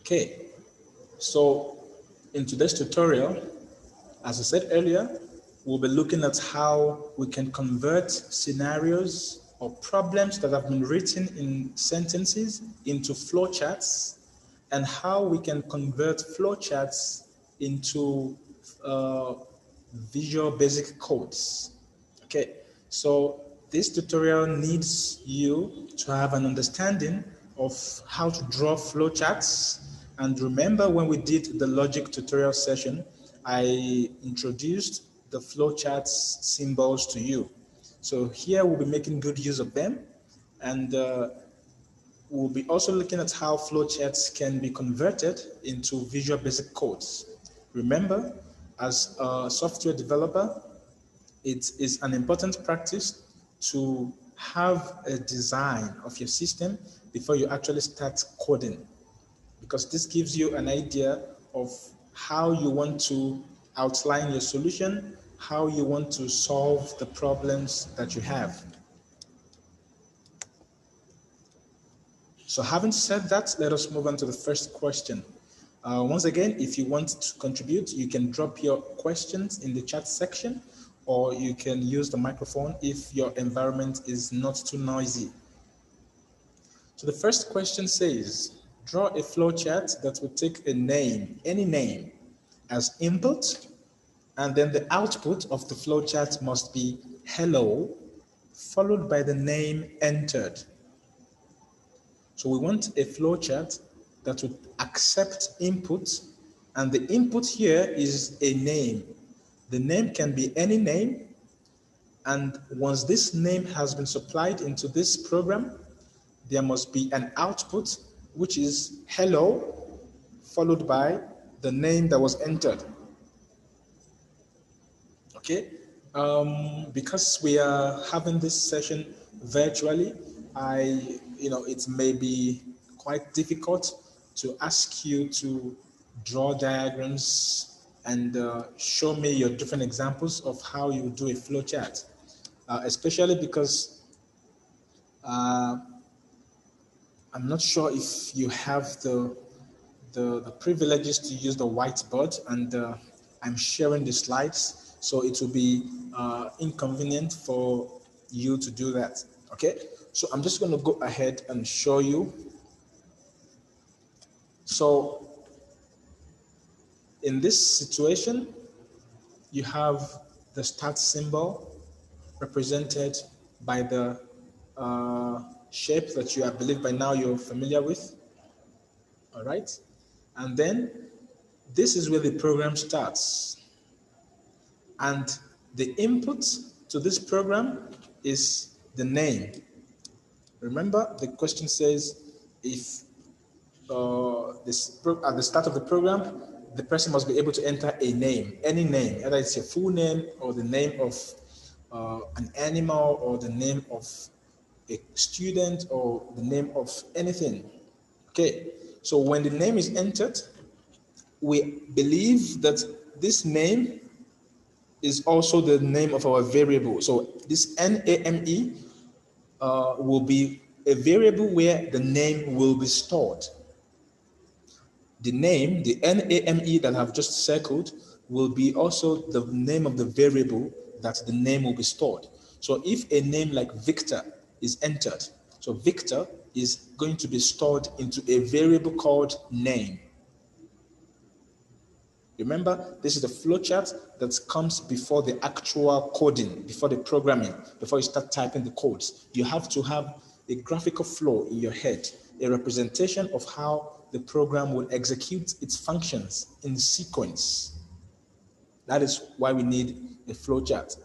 Okay, so in today's tutorial, as I said earlier, we'll be looking at how we can convert scenarios or problems that have been written in sentences into flowcharts, and how we can convert flowcharts into Visual Basic codes. Okay, so this tutorial needs you to have an understanding of how to draw flowcharts. And remember, when we did the logic tutorial session, I introduced the flowcharts symbols to you. So here we'll be making good use of them, and we'll be also looking at how flowcharts can be converted into Visual Basic codes. Remember, as a software developer, it is an important practice to have a design of your system before you actually start coding, because this gives you an idea of how you want to outline your solution, how you want to solve the problems that you have. So having said that, let us move on to the first question. Once again, if you want to contribute, you can drop your questions in the chat section, or you can use the microphone if your environment is not too noisy. So the first question says, draw a flowchart that will take a name, any name, as input, and then the output of the flowchart must be hello, followed by the name entered. So we want a flowchart that would accept input, and the input here is a name. The name can be any name, and once this name has been supplied into this program, there must be an output, which is hello, followed by the name that was entered. Okay, because we are having this session virtually, it may be quite difficult to ask you to draw diagrams and show me your different examples of how you do a flowchart, especially because I'm not sure if you have the privileges to use the whiteboard, and I'm sharing the slides, so it will be inconvenient for you to do that. Okay, so I'm just going to go ahead and show you. So in this situation, you have the start symbol represented by the shape that I believe by now you're familiar with. All right, and then this is where the program starts, and the input to this program is the name. Remember, the question says if at the start of the program, the person must be able to enter a name, any name, either it's your full name or the name of an animal or the name of a student or the name of anything. Okay, so when the name is entered, we believe that this name is also the name of our variable. So this NAME will be a variable where the name will be stored. The name, the NAME that I've just circled, will be also the name of the variable that the name will be stored. So if a name like Victor is entered, so Victor is going to be stored into a variable called name. Remember, this is the flowchart that comes before the actual coding, before the programming, before you start typing the codes. You have to have a graphical flow in your head, a representation of how the program will execute its functions in sequence. That is why we need a flowchart.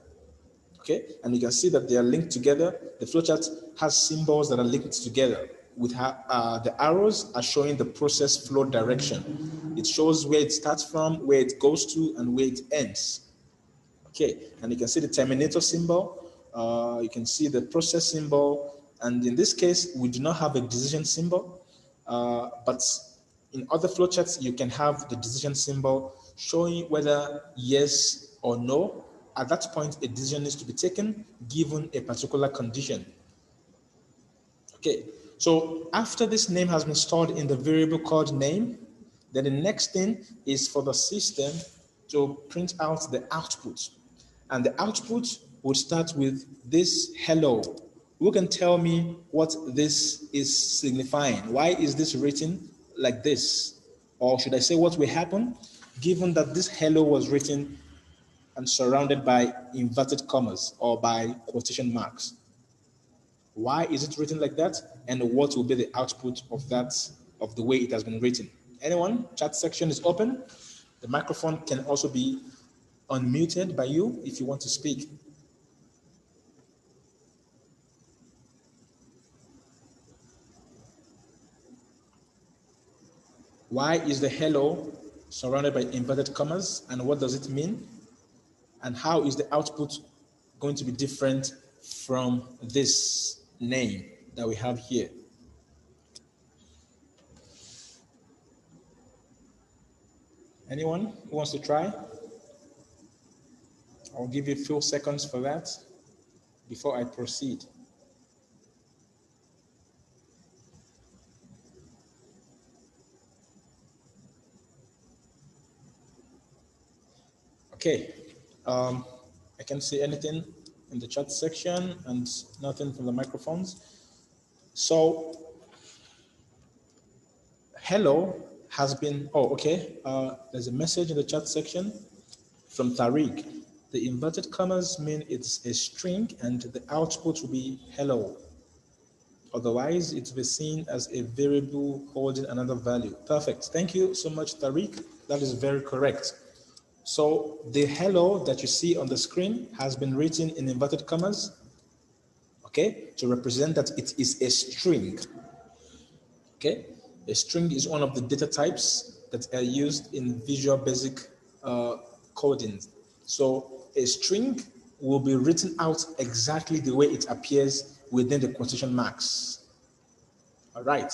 Okay, and you can see that they are linked together. The flowchart has symbols that are linked together. With the arrows are showing the process flow direction. It shows where it starts from, where it goes to, and where it ends. Okay, and you can see the terminator symbol. You can see the process symbol, and in this case, we do not have a decision symbol, but in other flowcharts, you can have the decision symbol showing whether yes or no. At that point, a decision needs to be taken given a particular condition. Okay, so after this name has been stored in the variable called name, Then the next thing is for the system to print out the output. And the output would start with this hello. Who can tell me what this is signifying? Why is this written like this? Or should I say what will happen given that this hello was written and surrounded by inverted commas or by quotation marks? Why is it written like that? And what will be the output of that, of the way it has been written? Anyone? Chat section is open. The microphone can also be unmuted by you if you want to speak. Why is the hello surrounded by inverted commas, and what does it mean? And how is the output going to be different from this name that we have here? Anyone who wants to try? I'll give you a few seconds for that before I proceed. Okay, I can't see anything in the chat section and nothing from the microphones. So, hello has been, there's a message in the chat section from Tariq. The inverted commas mean it's a string and the output will be hello. Otherwise, it will be seen as a variable holding another value. Perfect. Thank you so much, Tariq. That is very correct. So the hello that you see on the screen has been written in inverted commas, okay, to represent that it is a string. Okay, a string is one of the data types that are used in Visual Basic coding. So a string will be written out exactly the way it appears within the quotation marks. All right.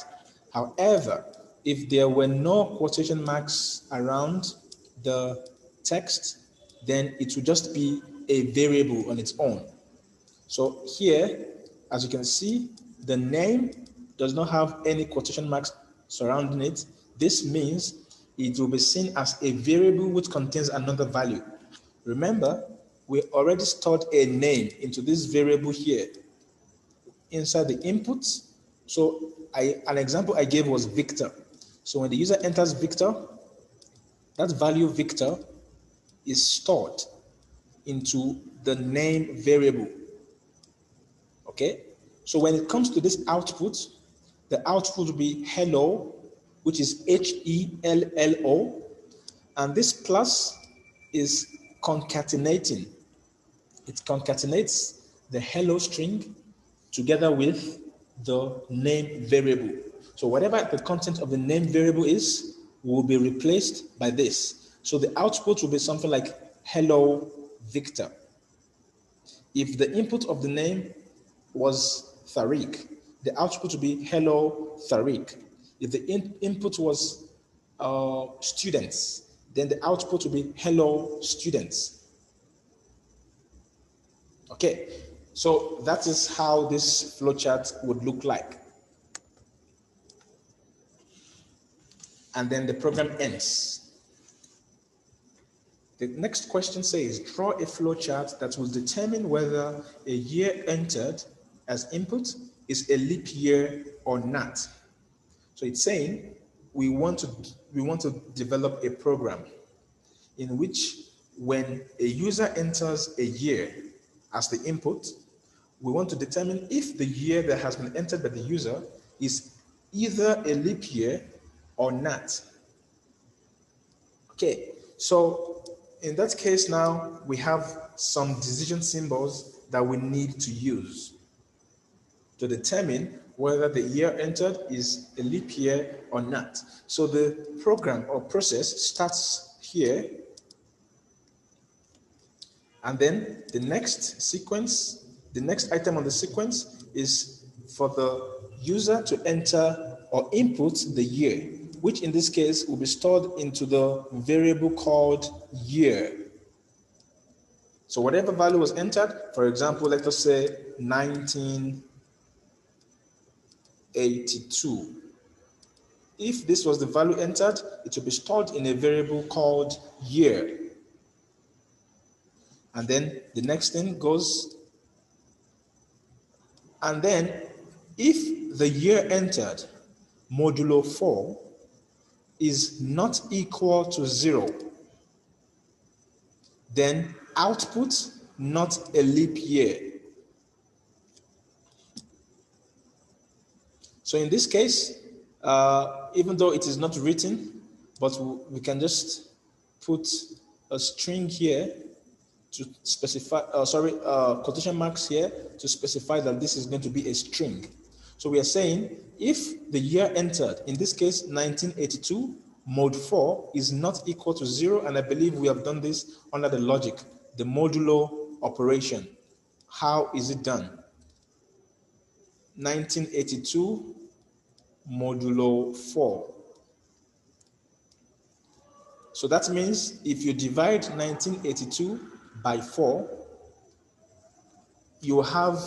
However, if there were no quotation marks around the text, then it would just be a variable on its own. So here, as you can see, the name does not have any quotation marks surrounding it. This means it will be seen as a variable which contains another value. Remember, we already stored a name into this variable here inside the input. So an example I gave was Victor. So when the user enters Victor, that value Victor is stored into the name variable. Okay? So when it comes to this output, the output will be hello, which is HELLO, and this plus is concatenating. It concatenates the hello string together with the name variable. So whatever the content of the name variable is will be replaced by this. So the output will be something like hello Victor. If the input of the name was Tariq, the output will be hello Tariq. If the input was students, then the output will be hello students. Okay, so that is how this flowchart would look like. And then the program ends. The next question says, draw a flowchart that will determine whether a year entered as input is a leap year or not. So it's saying we want to develop a program in which when a user enters a year as the input, we want to determine if the year that has been entered by the user is either a leap year or not. Okay, so in that case now, we have some decision symbols that we need to use to determine whether the year entered is a leap year or not. So the program or process starts here, and then the next sequence, the next item on the sequence is for the user to enter or input the year, which in this case will be stored into the variable called year. So whatever value was entered, for example, let us say 1982. If this was the value entered, it will be stored in a variable called year. And then the next thing goes, and then if the year entered modulo 4 is not equal to 0, then output not a leap year. So in this case, even though it is not written, but we can just put a string here to specify, quotation marks here to specify that this is going to be a string. So we are saying if the year entered, in this case 1982, mode 4 is not equal to 0, and I believe we have done this under the logic, the modulo operation. How is it done? 1982 modulo 4. So that means if you divide 1982 by 4, you have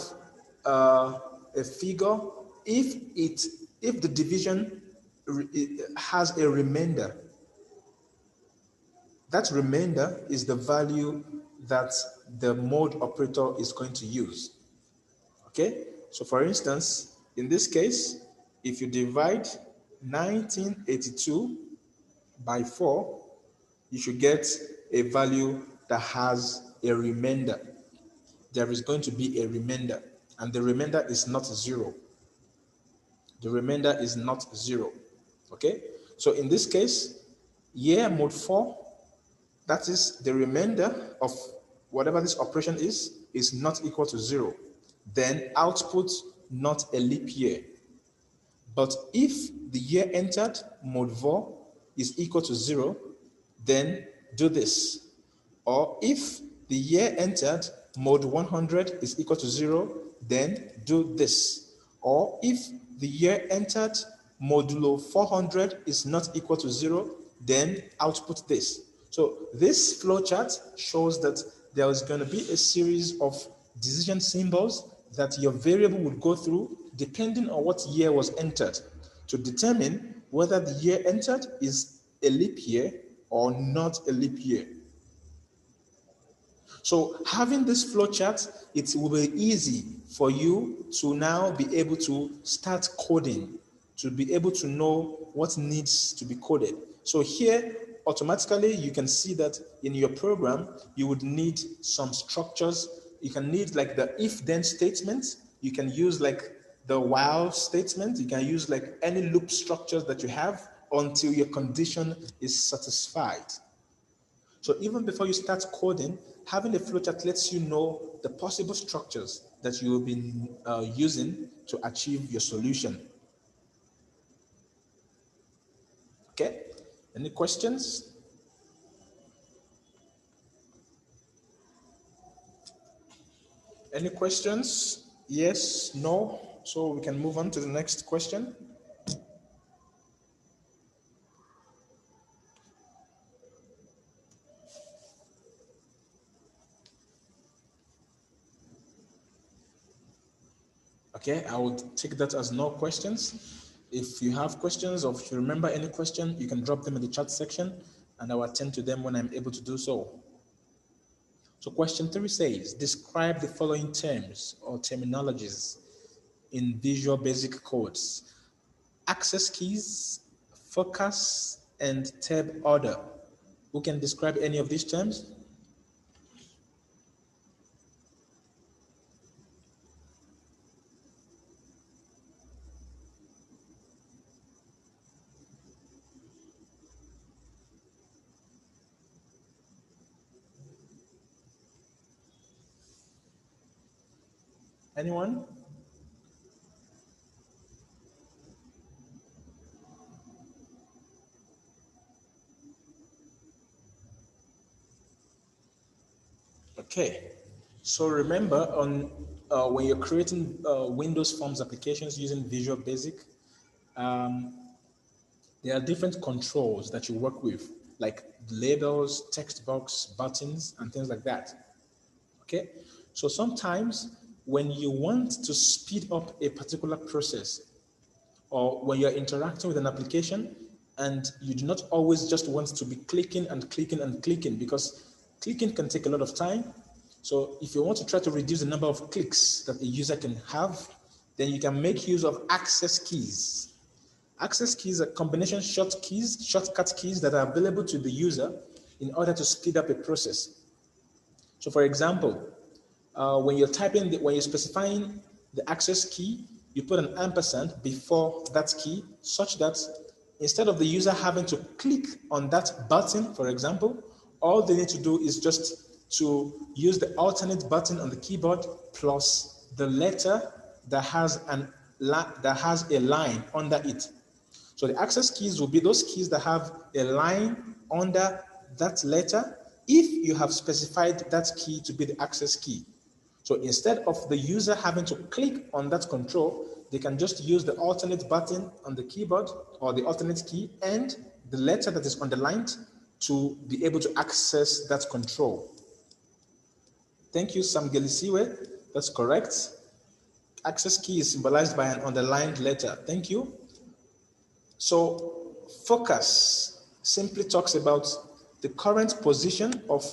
a figure if the division has a remainder. That remainder is the value that the mode operator is going to use. Okay? So for instance, in this case, if you divide 1982 by 4, you should get a value that has a remainder. There is going to be a remainder, and the remainder is not 0. The remainder is not 0. Okay? So in this case, year mode 4, that is the remainder of whatever this operation is not equal to 0. Then output not a leap year. But if the year entered mode 4 is equal to 0, then do this. Or if the year entered mode 100 is equal to 0, then do this. Or if the year entered modulo 400 is not equal to 0, then output this. So this flowchart shows that there is going to be a series of decision symbols that your variable would go through depending on what year was entered to determine whether the year entered is a leap year or not a leap year. So having this flowchart, it will be easy for you to now be able to start coding, to be able to know what needs to be coded. So here, automatically, you can see that in your program, you would need some structures. You can need like the if-then statement. You can use like the while statement. You can use like any loop structures that you have until your condition is satisfied. So even before you start coding, having a flowchart lets you know the possible structures that you will be using to achieve your solution. Okay? Any questions? Any questions? Yes, no? So we can move on to the next question. Okay, I would take that as no questions. If you have questions or if you remember any question, you can drop them in the chat section and I will attend to them when I'm able to do so. So question 3 says, describe the following terms or terminologies in Visual Basic codes: access keys, focus, and tab order. Who can describe any of these terms? Anyone? Okay, so remember when you're creating Windows Forms applications using Visual Basic, there are different controls that you work with, like labels, text box, buttons, and things like that. Okay, so sometimes when you want to speed up a particular process, or when you're interacting with an application and you do not always just want to be clicking and clicking and clicking, because clicking can take a lot of time. So if you want to try to reduce the number of clicks that a user can have, then you can make use of access keys. Access keys are combination shortcut keys that are available to the user in order to speed up a process. So for example, when you're specifying the access key, you put an ampersand before that key, such that instead of the user having to click on that button, for example, all they need to do is just to use the alternate button on the keyboard plus the letter that has a line under it. So the access keys will be those keys that have a line under that letter if you have specified that key to be the access key. So instead of the user having to click on that control, they can just use the alternate button on the keyboard or the alternate key and the letter that is underlined to be able to access that control. Thank you, Sam Gelisiwe. That's correct. Access key is symbolized by an underlined letter. Thank you. So focus simply talks about the current position of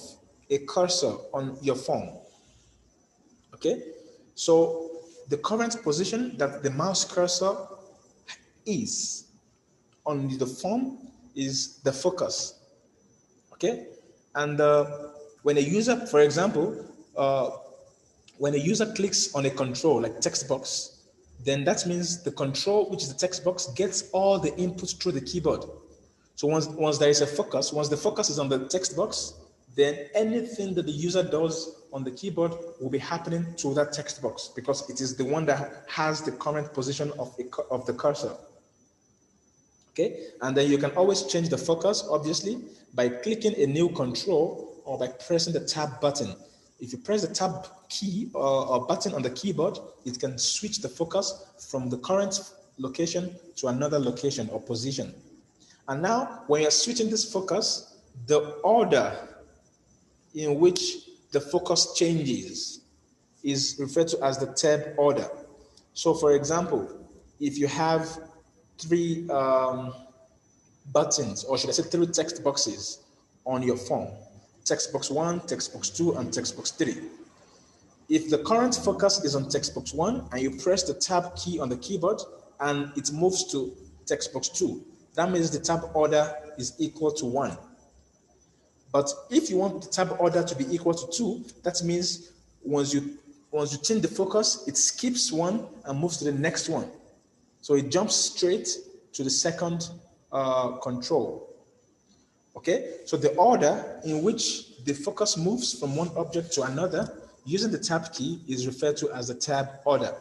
a cursor on your phone. Okay, so the current position that the mouse cursor is on the phone is the focus. Okay, and when a user, for example, when a user clicks on a control like text box, then that means the control, which is the text box, gets all the inputs through the keyboard. So once there is a focus, once the focus is on the text box, then anything that the user does on the keyboard will be happening to that text box because it is the one that has the current position of the cursor. Okay, and then you can always change the focus, obviously, by clicking a new control or by pressing the tab button. If you press the tab key or button on the keyboard, it can switch the focus from the current location to another location or position. And now, when you're switching this focus, the order in which the focus changes is referred to as the tab order. So for example, if you have three buttons, or should I say three text boxes on your phone, text box 1, text box 2, and text box 3. If the current focus is on text box 1 and you press the tab key on the keyboard and it moves to text box 2, that means the tab order is equal to 1. But if you want the tab order to be equal to 2, that means once you change the focus, it skips 1 and moves to the next one. So it jumps straight to the second control. Okay, so the order in which the focus moves from one object to another using the tab key is referred to as the tab order.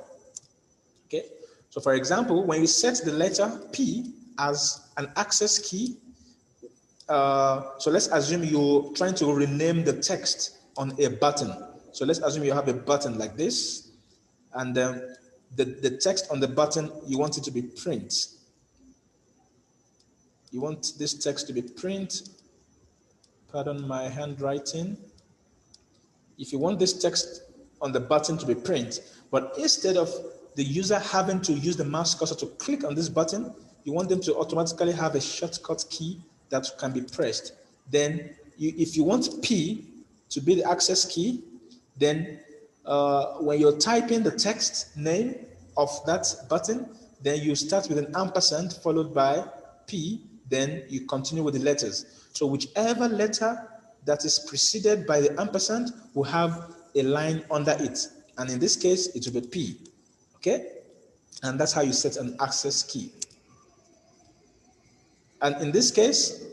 Okay, so for example, when you set the letter P as an access key, so let's assume you're trying to rename the text on a button. So let's assume you have a button like this, and the text on the button, you want it to be print. You want this text to be print. Pardon my handwriting. If you want this text on the button to be print, but instead of the user having to use the mouse cursor to click on this button, you want them to automatically have a shortcut key that can be pressed. Then if you want P to be the access key, then when you're typing the text name of that button, then you start with an ampersand followed by P, then you continue with the letters. So whichever letter that is preceded by the ampersand will have a line under it. And in this case, it will be P. Okay? And that's how you set an access key. And in this case,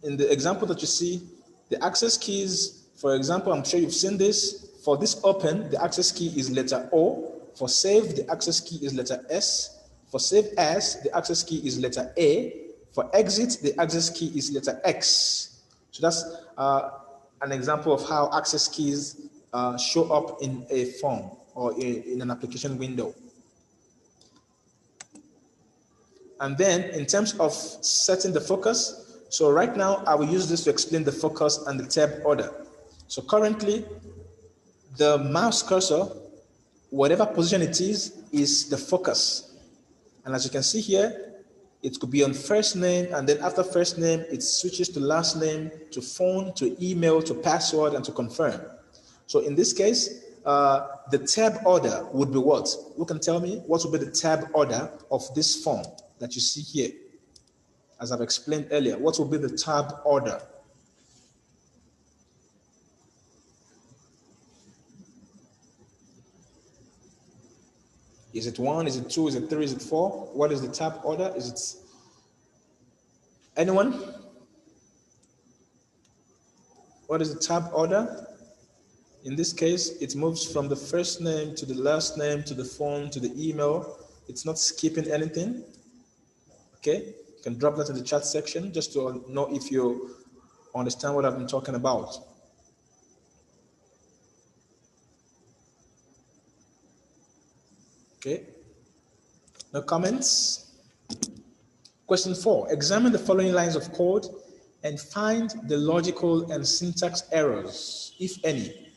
in the example that you see, the access keys, for example, I'm sure you've seen this. For this open, the access key is letter O. For save, the access key is letter S. For save as, the access key is letter A. For exit, the access key is letter X. So that's an example of how access keys show up in a form or in an application window. And then in terms of setting the focus, so right now I will use this to explain the focus and the tab order. So currently, the mouse cursor, whatever position it is the focus. And as you can see here, it could be on first name, and then after first name, it switches to last name, to phone, to email, to password, and to confirm. So in this case, the tab order would be what? Who can tell me what would be the tab order of this form that you see here? As I've explained earlier, what will be the tab order? Is it 1? Is it 2? Is it 3? Is it 4? What is the tab order? Is it anyone? What is the tab order? In this case, it moves from the first name to the last name to the phone to the email. It's not skipping anything. Okay, you can drop that in the chat section just to know if you understand what I've been talking about. Okay, no comments? Question 4, examine the following lines of code and find the logical and syntax errors, if any.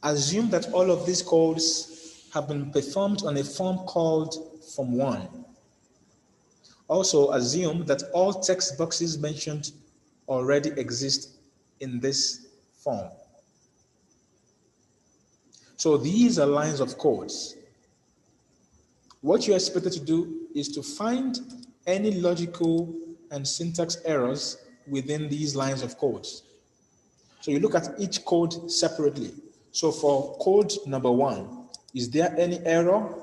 Assume that all of these codes have been performed on a form called form1. Also assume that all text boxes mentioned already exist in this form. So these are lines of codes. What you're expected to do is to find any logical and syntax errors within these lines of codes. So you look at each code separately. So for code number 1, is there any error?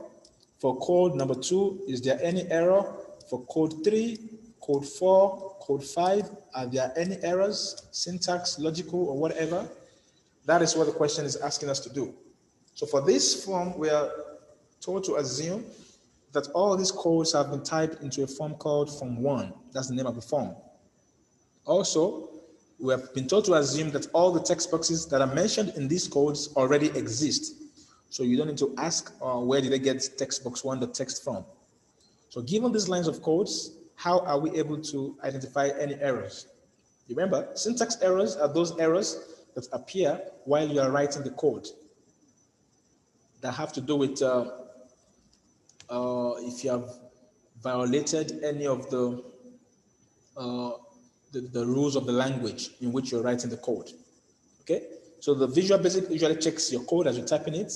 For code number 2, is there any error? For code 3, code 4, code 5, are there any errors, syntax, logical, or whatever? That is what the question is asking us to do. So for this form, we are told to assume that all these codes have been typed into a form called form1. That's the name of the form. Also, we have been told to assume that all the text boxes that are mentioned in these codes already exist. So you don't need to ask where did I get text box 1 the text from. So given these lines of codes, how are we able to identify any errors? Remember, syntax errors are those errors that appear while you are writing the code that have to do with if you have violated any of the rules of the language in which you're writing the code. Okay, so the Visual Basic usually checks your code as you're typing it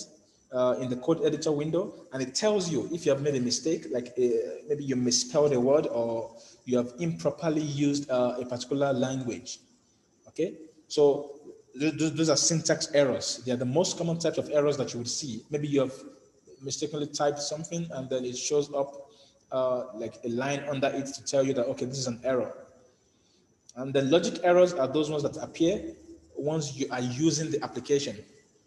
in the code editor window, and it tells you if you have made a mistake, like maybe you misspelled a word or you have improperly used a particular language. Okay, so those are syntax errors. They are the most common types of errors that you would see. Maybe you have mistakenly typed something and then it shows up like a line under it to tell you that, okay, this is an error. And the logic errors are those ones that appear once you are using the application.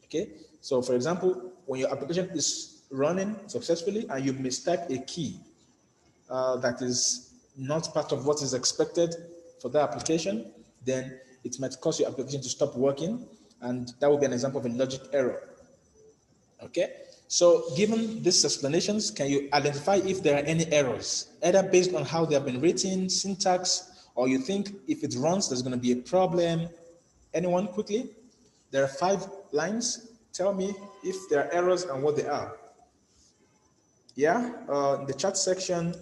Okay, so for example, when your application is running successfully and you mistype a key that is not part of what is expected for the application, then it might cause your application to stop working, and that would be an example of a logic error. Okay, so given these explanations, can you identify if there are any errors, either based on how they have been written, syntax, or you think if it runs, there's going to be a problem? Anyone quickly? There are 5 lines. Tell me if there are errors and what they are. Yeah, in the chat section,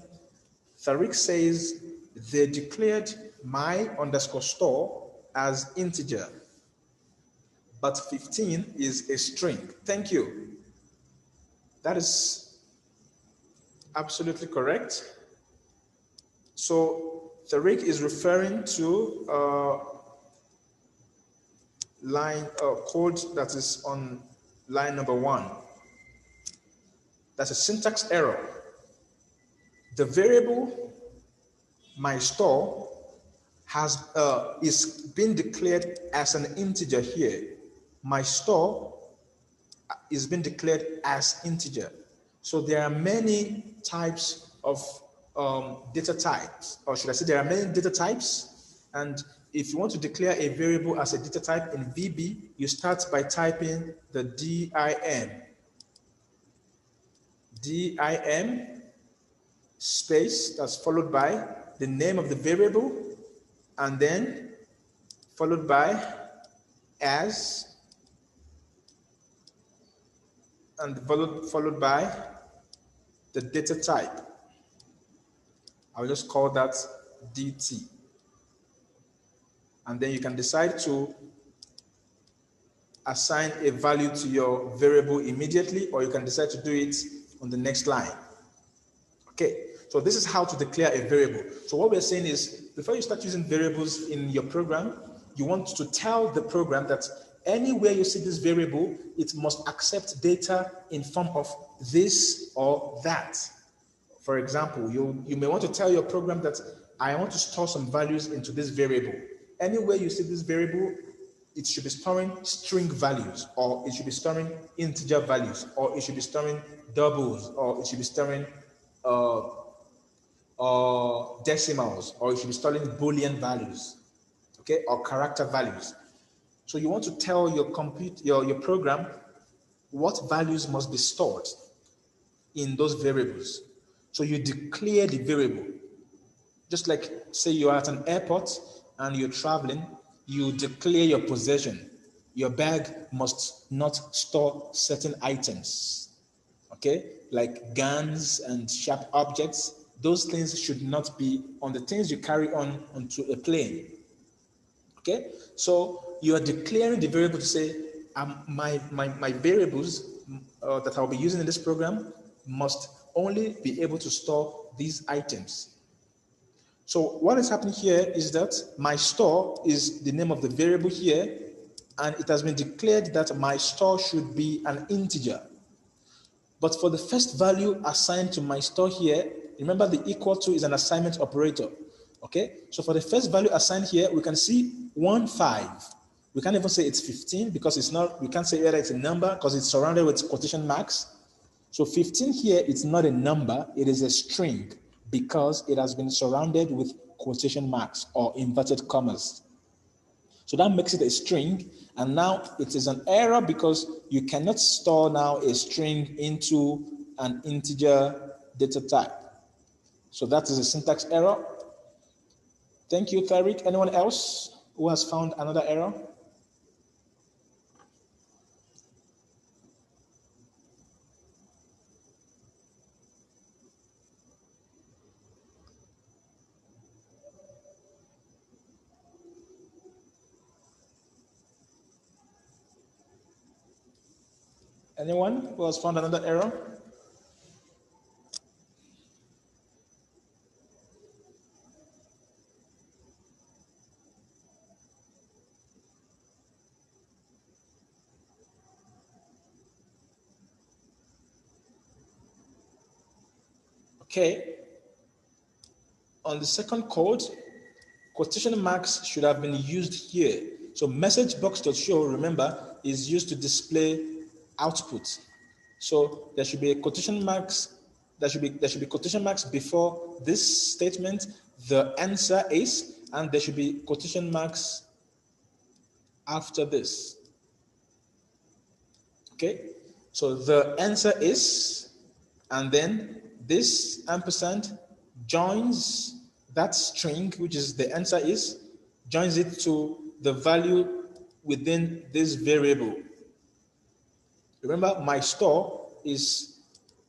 Tariq says they declared my_store as integer, but 15 is a string. Thank you. That is absolutely correct. So Tariq is referring to line code that is on line number 1. That's a syntax error. The variable my_store has is being declared as an integer here. My_store is being declared as integer. So there are many types of data types, or should I say there are many data types, and if you want to declare a variable as a data type in VB, you start by typing the dim space, that's followed by the name of the variable, and then followed by as, and followed by the data type. I'll just call that DT. And then you can decide to assign a value to your variable immediately, or you can decide to do it on the next line. Okay, so this is how to declare a variable. So what we're saying is, before you start using variables in your program, you want to tell the program that anywhere you see this variable, it must accept data in form of this or that. For example, you may want to tell your program that I want to store some values into this variable. Anywhere you see this variable, it should be storing string values, or it should be storing integer values, or it should be storing doubles, or it should be storing decimals, or it should be storing Boolean values, okay, or character values. So you want to tell your program what values must be stored in those variables. So you declare the variable. Just like, say you are at an airport and you're traveling, you declare your possession. Your bag must not store certain items, okay? Like guns and sharp objects. Those things should not be on the things you carry on onto a plane, okay? So you are declaring the variable to say, my variables that I'll be using in this program must only be able to store these items. So what is happening here is that my store is the name of the variable here, and it has been declared that my store should be an integer. But for the first value assigned to my store here, remember the equal to is an assignment operator. Okay, so for the first value assigned here, we can see 1, 5. We can't even say it's 15 because it's not, we can't say whether it's a number because it's surrounded with quotation marks. So 15 here, it's not a number, it is a string because it has been surrounded with quotation marks or inverted commas. So that makes it a string, and now it is an error because you cannot store now a string into an integer data type. So that is a syntax error. Thank you, Tariq. Anyone else who has found another error? Anyone who has found another error? Okay. On the second code, quotation marks should have been used here. So message box.show, remember, is used to display output. So there should be a quotation marks. There should be quotation marks before this statement. The answer is, and there should be quotation marks after this. Okay. So the answer is, and then this ampersand joins that string, which is the answer is, joins it to the value within this variable. Remember, my store is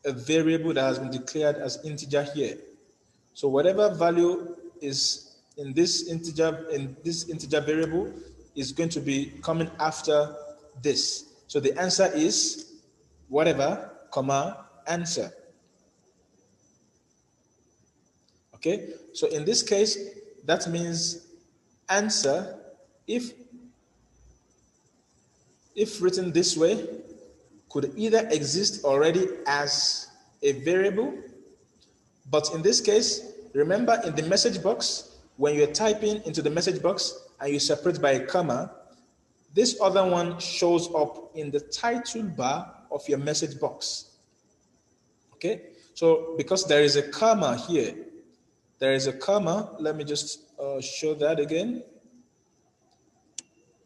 a variable that has been declared as integer here. So whatever value is in this integer variable is going to be coming after this. So the answer is whatever, comma, answer. Okay, so in this case, that means answer, if written this way, could either exist already as a variable, but in this case, remember in the message box, when you're typing into the message box and you separate by a comma, this other one shows up in the title bar of your message box. Okay, so because there is a comma here, there is a comma. Let me just show that again.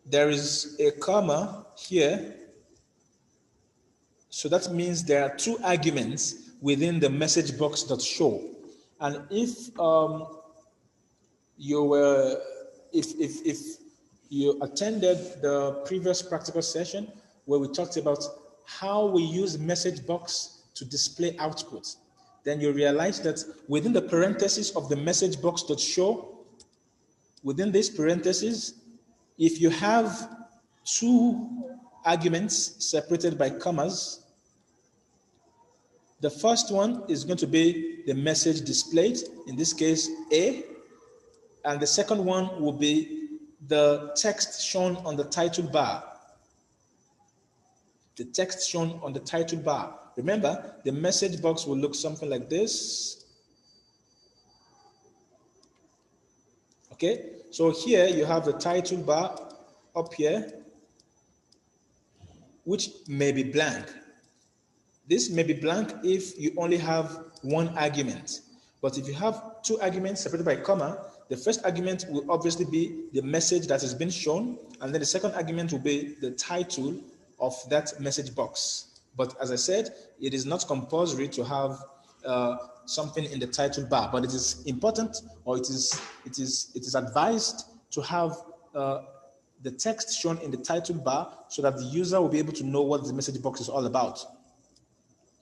There is a comma here. So that means there are two arguments within the message box.show. And if you attended the previous practical session where we talked about how we use message box to display output, then you realize that within the parentheses of the message box.show, within this parentheses, if you have two arguments separated by commas, the first one is going to be the message displayed, in this case A, and the second one will be the text shown on the title bar. The text shown on the title bar. Remember, the message box will look something like this. Okay, so here you have the title bar up here, which may be blank. This may be blank if you only have one argument. But if you have two arguments separated by comma, the first argument will obviously be the message that has been shown, and then the second argument will be the title of that message box. But as I said, it is not compulsory to have something in the title bar, but it is important, or it is advised to have the text shown in the title bar so that the user will be able to know what the message box is all about.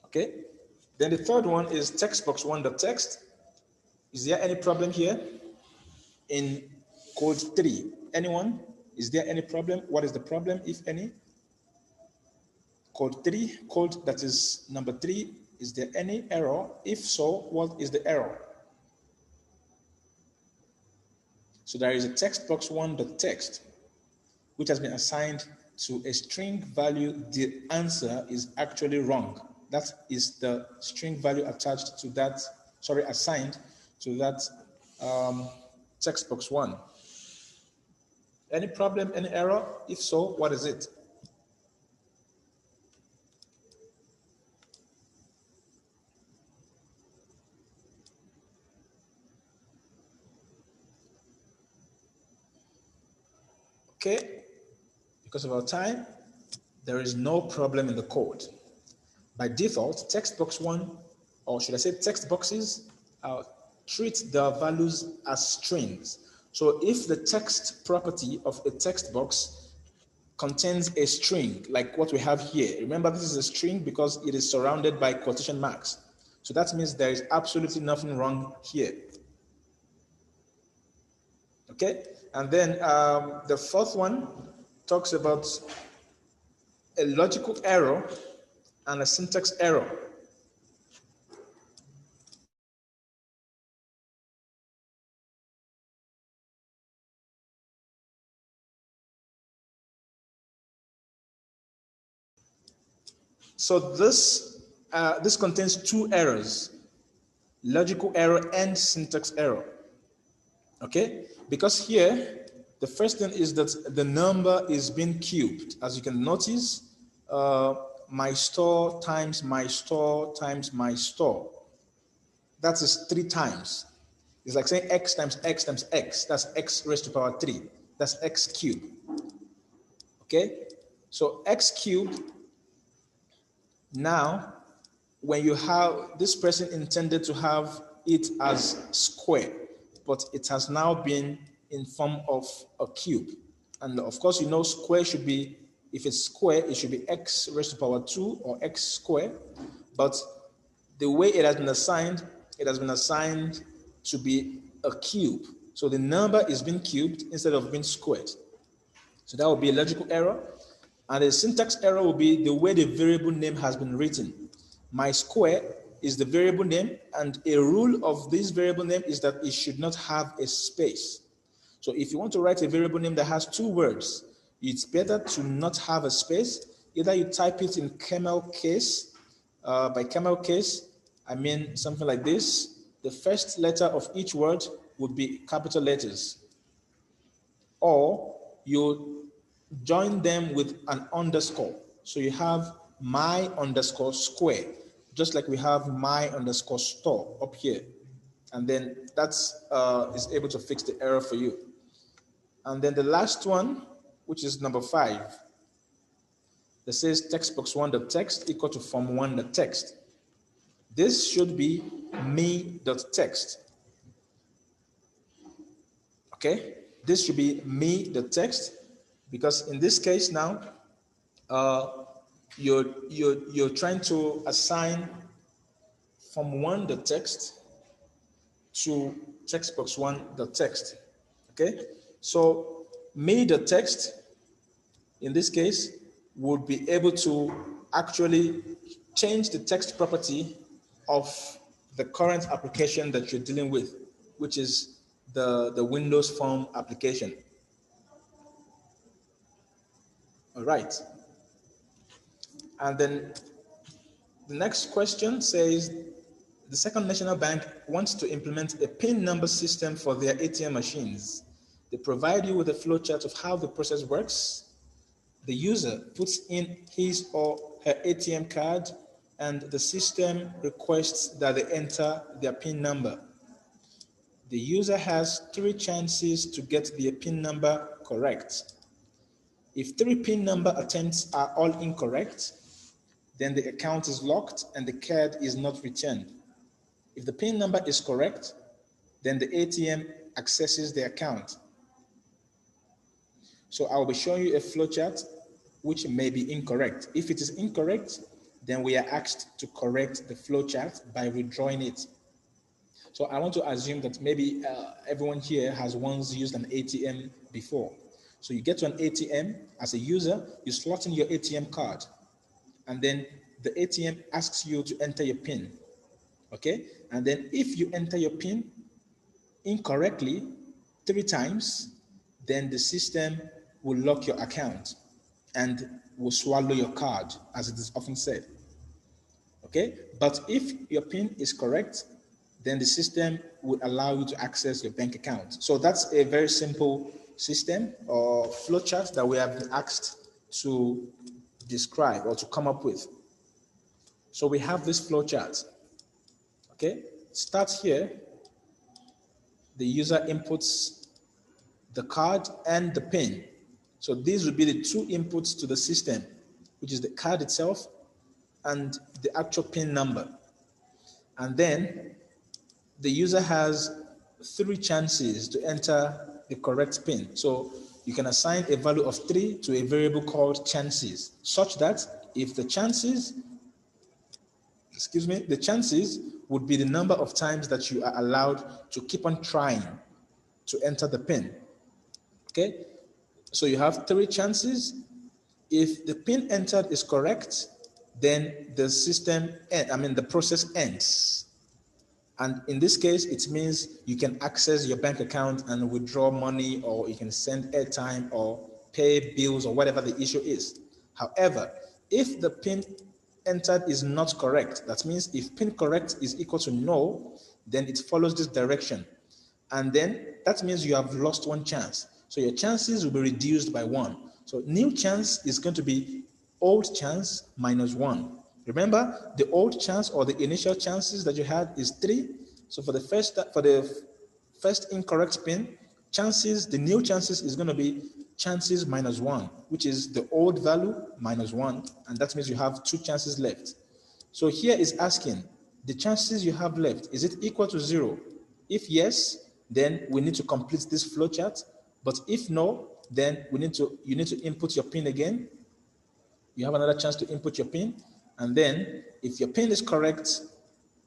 Okay, then the third one is text box 1.text. Is there any problem here in code 3? Anyone? Is there any problem? What is the problem, if any? Code 3, code that is number 3, is there any error? If so, what is the error? So there is a text box 1.text, which has been assigned to a string value. The answer is actually wrong. That is the string value attached to that, assigned to that text box 1. Any problem, any error? If so, what is it? Okay, because of our time, there is no problem in the code. By default, text box 1, or should I say text boxes, treat their values as strings. So if the text property of a text box contains a string, like what we have here, remember this is a string because it is surrounded by quotation marks. So that means there is absolutely nothing wrong here. Okay, and then the fourth one talks about a logical error and a syntax error. So this contains two errors, logical error and syntax error. Okay, because here the first thing is that the number is being cubed. As you can notice, my store times my store times my store. That is 3 times. It's like saying x times x times x. That's x raised to power 3. That's x cubed. Okay, so x cubed. Now, when you have this person intended to have it as square, but it has now been in form of a cube. And of course, you know square should be, if it's square, it should be x raised to power 2 or x squared. But the way it has been assigned to be a cube. So the number is being cubed instead of being squared. So that would be a logical error. And the syntax error will be the way the variable name has been written. My square is the variable name, and a rule of this variable name is that it should not have a space. So if you want to write a variable name that has 2 words, it's better to not have a space. Either you type it in camel case. By camel case, I mean something like this. The first letter of each word would be capital letters. Or you join them with an underscore. So you have my underscore square, just like we have my underscore store up here. And then that's is able to fix the error for you. And then the last one, which is number 5, that says textbox1.text equal to form1.text. This should be me.text. Okay, this should be me.text, because in this case now, you're trying to assign form 1 the text to text box 1 the text. Okay, so me the text in this case would be able to actually change the text property of the current application that you're dealing with, which is the Windows Form application. All right. And then the next question says, the Second National Bank wants to implement a PIN number system for their ATM machines. They provide you with a flowchart of how the process works. The user puts in his or her ATM card, and the system requests that they enter their PIN number. The user has 3 chances to get their PIN number correct. If 3 PIN number attempts are all incorrect, then the account is locked and the card is not returned. If the PIN number is correct, then the ATM accesses the account. So I will be showing you a flowchart which may be incorrect. If it is incorrect, then we are asked to correct the flowchart by redrawing it. So I want to assume that maybe everyone here has once used an ATM before. So you get to an ATM as a user, you slot in your ATM card, and then the ATM asks you to enter your PIN. Okay, and then if you enter your PIN incorrectly 3 times, then the system will lock your account and will swallow your card, as it is often said. Okay, but if your PIN is correct, then the system will allow you to access your bank account. So that's a very simple system or flowchart that we have been asked to describe or to come up with. So we have this flowchart. Okay, start here. The user inputs the card and the PIN. So these will be the 2 inputs to the system, which is the card itself and the actual PIN number. And then the user has 3 chances to enter the correct PIN. So you can assign a value of 3 to a variable called chances, such that if the chances would be the number of times that you are allowed to keep on trying to enter the PIN. Okay, so you have 3 chances. If the PIN entered is correct, then the process ends. And in this case, it means you can access your bank account and withdraw money, or you can send airtime or pay bills or whatever the issue is. However, if the PIN entered is not correct, that means if PIN correct is equal to no, then it follows this direction. And then that means you have lost 1 chance. So your chances will be reduced by 1. So new chance is going to be old chance minus 1. Remember, the old chance or the initial chances that you had is 3. So for the first incorrect PIN, the new chances is going to be chances minus 1, which is the old value minus 1, and that means you have 2 chances left. So here is asking, the chances you have left, is it equal to 0? If yes, then we need to complete this flowchart. But if no, then you need to input your PIN again. You have another chance to input your PIN, and then if your PIN is correct,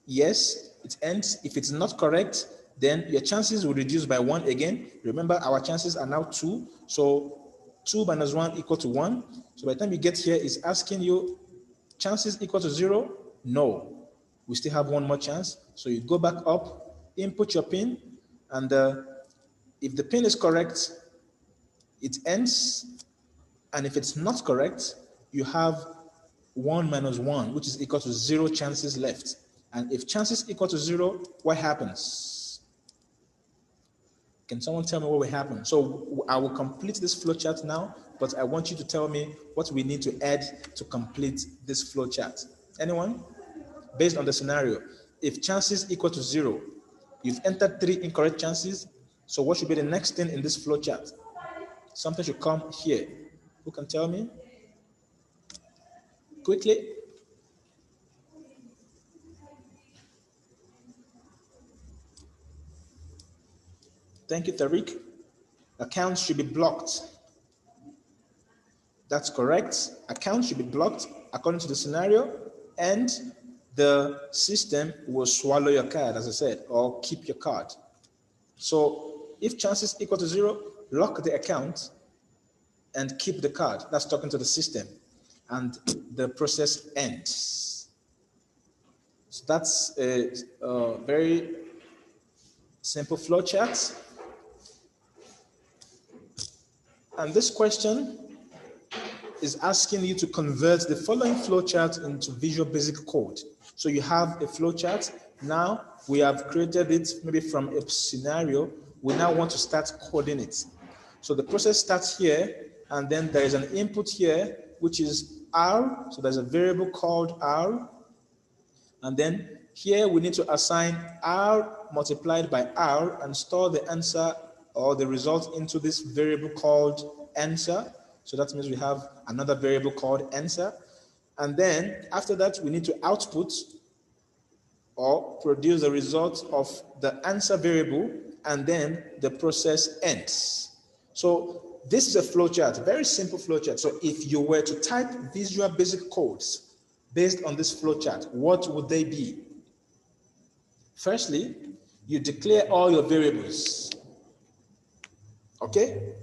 yes, it ends. If it's not correct, then your chances will reduce by 1 again. Remember, our chances are now 2. So 2 minus 1 equal to 1. So by the time you get here, it's asking you, chances equal to 0? No. We still have 1 more chance. So you go back up, input your PIN, and if the PIN is correct, it ends. And if it's not correct, you have 1 minus 1, which is equal to 0 chances left. And if chances equal to 0, what happens? Can someone tell me what will happen? So I will complete this flowchart now, but I want you to tell me what we need to add to complete this flowchart. Anyone? Based on the scenario, if chances equal to 0, you've entered 3 incorrect chances. So what should be the next thing in this flowchart? Something should come here. Who can tell me? Quickly. Thank you, Tariq. Accounts should be blocked. That's correct. Accounts should be blocked according to the scenario, and the system will swallow your card, as I said, or keep your card. So if chances equal to 0, lock the account and keep the card. That's talking to the system. And the process ends. So that's a very simple flow chart. And this question is asking you to convert the following flow chart into Visual Basic code. So you have a flow chart. Now we have created it maybe from a scenario. We now want to start coding it. So the process starts here, and then there is an input here, which is R. So there's a variable called R. And then here we need to assign R multiplied by R and store the answer or the result into this variable called answer. So that means we have another variable called answer. And then after that, we need to output or produce the result of the answer variable, and then the process ends. So this is a flowchart, very simple flowchart. So if you were to type Visual Basic codes based on this flowchart, what would they be? Firstly, you declare all your variables. Okay?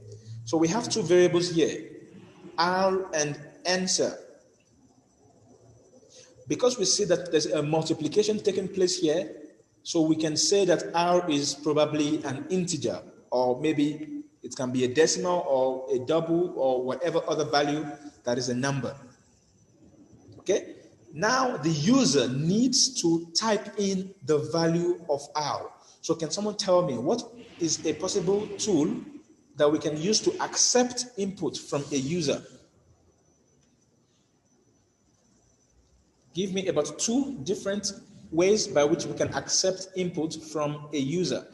So we have two variables here, R and answer. Because we see that there's a multiplication taking place here, so we can say that R is probably an integer, or maybe it can be a decimal or a double or whatever other value that is a number. Okay? Now the user needs to type in the value of R. So can someone tell me what is a possible tool that we can use to accept input from a user? Give me about 2 different ways by which we can accept input from a user.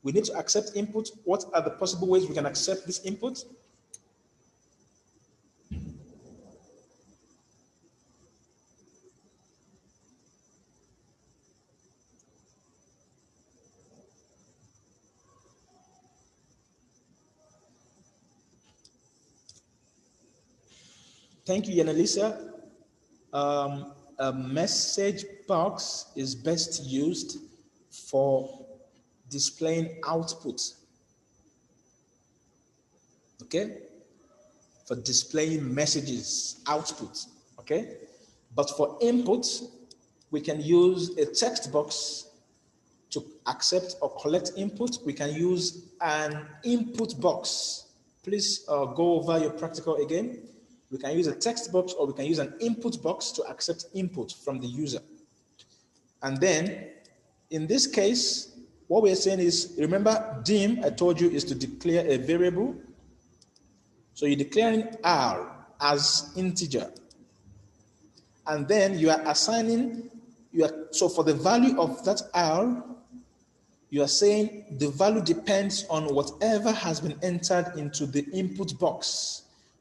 We need to accept input. What are the possible ways we can accept this input? Thank you, Yanalisa. A message box is best used for displaying output. Okay? For displaying messages, output. Okay? But for input, we can use a text box to accept or collect input. We can use an input box. Please go over your practical again. We can use a text box or we can use an input box to accept input from the user. And then, in this case, what we're saying is, remember, dim, I told you, is to declare a variable. So you're declaring R as integer. And then you are assigning, so for the value of that R, you are saying the value depends on whatever has been entered into the input box,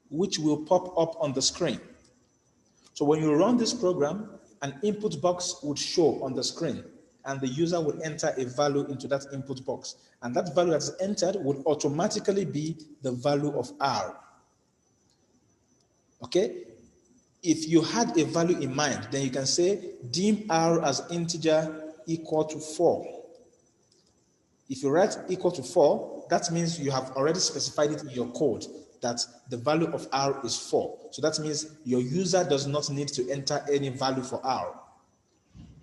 which will pop up on the screen. So when you run this program, an input box would show on the screen, and the user would enter a value into that input box. And that value that's entered would automatically be the value of R. Okay? If you had a value in mind, then you can say dim R as integer equal to 4. If you write equal to 4, that means you have already specified it in your code that the value of R is 4. So that means your user does not need to enter any value for R.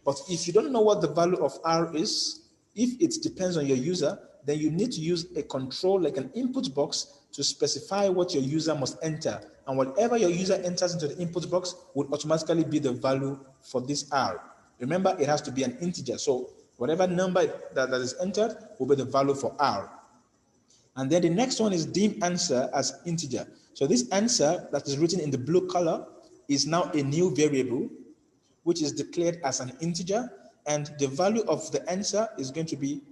But if you don't know what the value of R is, if it depends on your user, then you need to use a control like an input box to specify what your user must enter. And whatever your user enters into the input box would automatically be the value for this R. Remember, it has to be an integer. So whatever number that is entered will be the value for R. And then the next one is dim answer as integer. So this answer that is written in the blue color is now a new variable, which is declared as an integer. And the value of the answer is going to be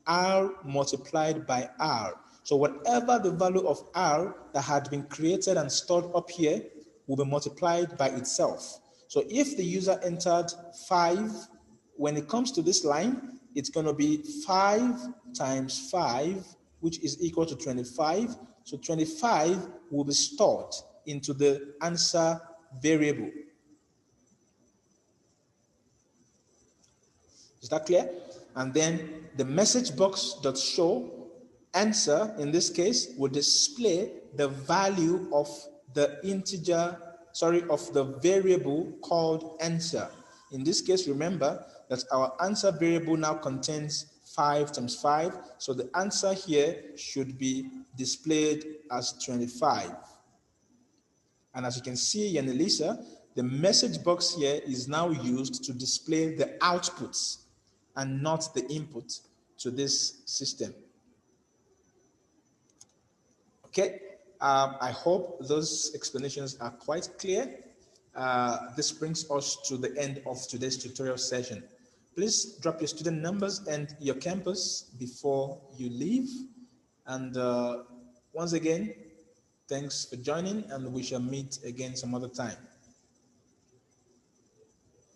R multiplied by R. So whatever the value of R that had been created and stored up here will be multiplied by itself. So if the user entered 5, when it comes to this line, it's going to be 5 times 5, which is equal to 25. So 25 will be stored into the answer variable. Is that clear? And then the message box dot show answer in this case will display the value of the integer, of the variable called answer. In this case, remember that our answer variable now contains 5 times 5, so the answer here should be displayed as 25. And as you can see, Yanelisa, the message box here is now used to display the outputs and not the input to this system. Okay, I hope those explanations are quite clear. This brings us to the end of today's tutorial session. Please drop your student numbers and your campus before you leave. And once again, thanks for joining, and we shall meet again some other time.